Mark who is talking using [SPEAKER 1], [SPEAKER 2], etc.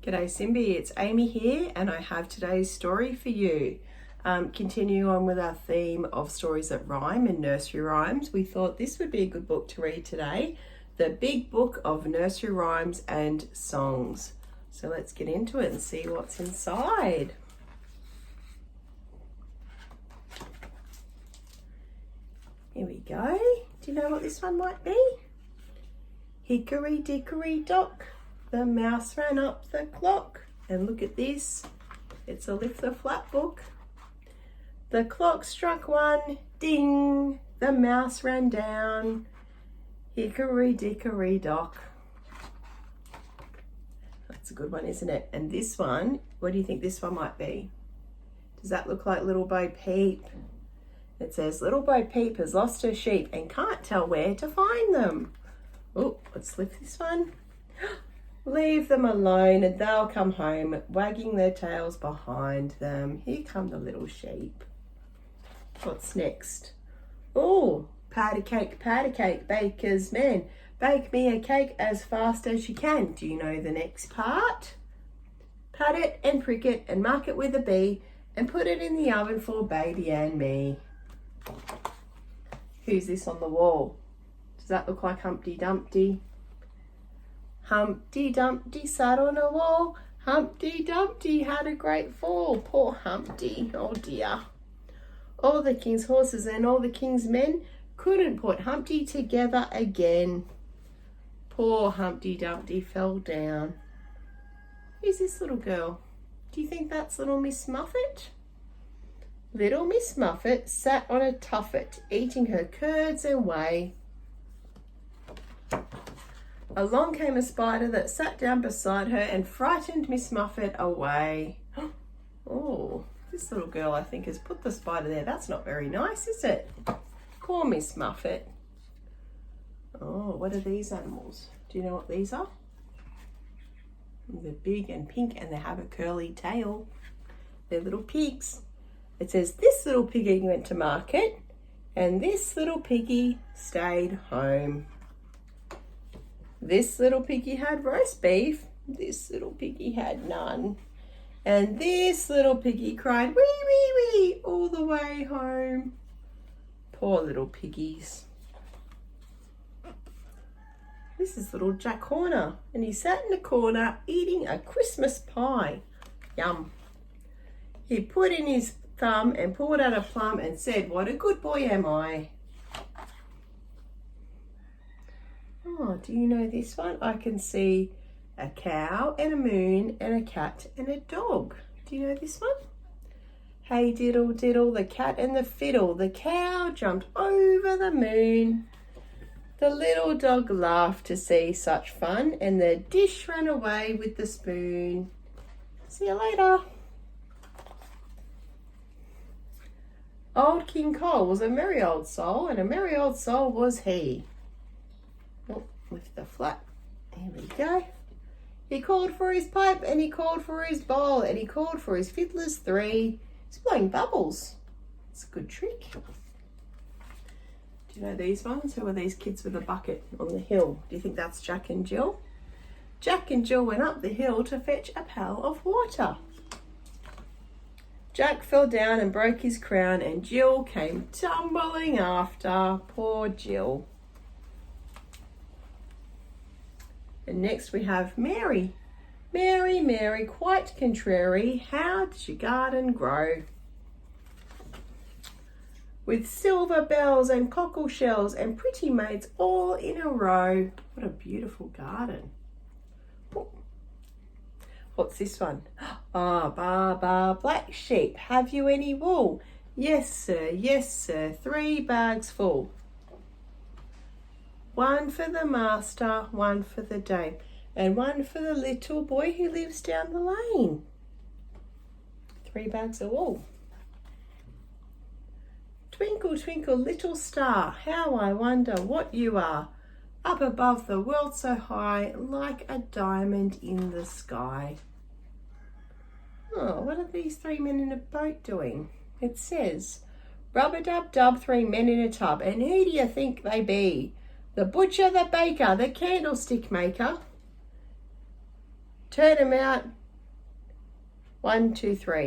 [SPEAKER 1] G'day Simbi, it's Amy here and I have today's story for you. Continue on with our theme of stories that rhyme and nursery rhymes. We thought this would be a good book to read today, the Big Book of Nursery Rhymes and Songs. So let's get into it and see what's inside. Here we go. Do you know what this one might be? Hickory dickory dock, the mouse ran up the clock. And look at this, it's a lift the flap book. The clock struck one, ding, the mouse ran down. Hickory dickory dock. That's a good one, isn't it? And this one, what do you think this one might be? Does that look like Little Bo Peep? It says, Little Bo Peep has lost her sheep and can't tell where to find them. Oh, let's lift this one. Leave them alone and they'll come home, wagging their tails behind them. Here come the little sheep. What's next? Oh, patty cake, baker's man. Bake me a cake as fast as you can. Do you know the next part? Pat it and prick it and mark it with a B and put it in the oven for baby and me. Who's this on the wall? Does that look like Humpty Dumpty? Humpty Dumpty sat on a wall. Humpty Dumpty had a great fall. Poor Humpty, oh dear. All the king's horses and all the king's men couldn't put Humpty together again. Poor Humpty Dumpty fell down. Who's this little girl? Do you think that's little Miss Muffet? Little Miss Muffet sat on a tuffet, eating her curds and whey. Along came a spider that sat down beside her and frightened Miss Muffet away. Oh, this little girl I think has put the spider there. That's not very nice, is it? Poor Miss Muffet. Oh, what are these animals? Do you know what these are? They're big and pink and they have a curly tail. They're little pigs. It says this little piggy went to market and this little piggy stayed home. This little piggy had roast beef. This little piggy had none. And this little piggy cried wee wee wee all the way home. Poor little piggies. This is little Jack Horner and he sat in the corner eating a Christmas pie. Yum. He put in his thumb and pulled out a plum and said, what a good boy am I. Oh, do you know this one? I can see a cow and a moon and a cat and a dog. Do you know this one? Hey diddle diddle, the cat and the fiddle. The cow jumped over the moon. The little dog laughed to see such fun and the dish ran away with the spoon. See you later. Old King Cole was a merry old soul and a merry old soul was he. Oh, lift the flap. Here we go. He called for his pipe and he called for his bowl and he called for his fiddlers three. He's blowing bubbles. It's a good trick. Do you know these ones? Who are these kids with a bucket on the hill? Do you think that's Jack and Jill? Jack and Jill went up the hill to fetch a pail of water. Jack fell down and broke his crown and Jill came tumbling after. Poor Jill. And next we have Mary. Mary, Mary, quite contrary, how did your garden grow? With silver bells and cockle shells and pretty maids all in a row. What a beautiful garden. Oh. What's this one? Ah, ba, ba, black sheep, have you any wool? Yes, sir, 3 bags full. One for the master, one for the dame, and one for the little boy who lives down the lane. 3 bags of wool. Twinkle, twinkle, little star, how I wonder what you are. Up above the world so high, like a diamond in the sky. Oh, what are these 3 men in a boat doing? It says, rub-a-dub-dub, 3 men in a tub, and who do you think they be? The butcher, the baker, the candlestick maker. Turn 'em out, 1, 2, 3.